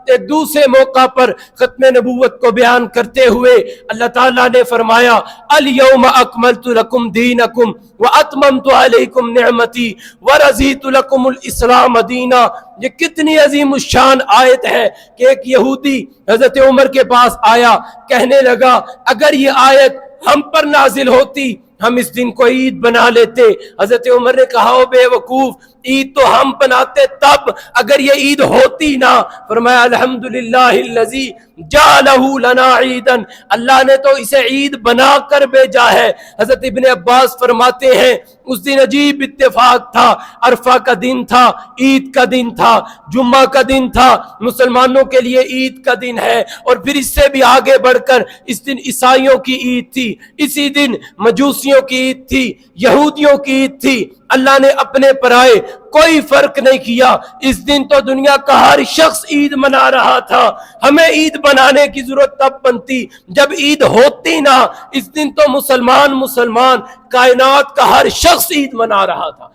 ایک دوسرے موقع پر ختم نبوت کو بیان کرتے ہوئے اللہ تعالیٰ نے فرمایا الیوم اکملت لکم دینکم واتممت علیکم نعمتی ورضیت لکم الاسلام دینا۔ یہ کتنی عظیم الشان آیت ہے کہ ایک یہودی حضرت عمر کے پاس آیا، کہنے لگا اگر یہ آیت ہم پر نازل ہوتی ہم اس دن کو عید بنا لیتے۔ حضرت عمر نے کہا او بے وقوف، عید تو ہم بناتے تب اگر یہ عید ہوتی نہ۔ فرمایا الحمدللہ الذی جعلہ لنا عیدا، اللہ نے تو اسے عید بنا کر بھیجا ہے۔ حضرت ابن عباس فرماتے ہیں اس دن عجیب اتفاق تھا، عرفہ کا دن تھا، عید کا دن تھا، جمعہ کا دن تھا، مسلمانوں کے لیے عید کا دن ہے، اور پھر اس سے بھی آگے بڑھ کر اس دن عیسائیوں کی عید تھی، اسی دن مجوسیوں کی عید تھی، یہودیوں کی عید تھی۔ اللہ نے اپنے پرائے کوئی فرق نہیں کیا۔ اس دن تو دنیا کا ہر شخص عید منا رہا تھا، ہمیں عید بنانے کی ضرورت تب بنتی جب عید ہوتی نہ۔ اس دن تو مسلمان کائنات کا ہر شخص عید منا رہا تھا۔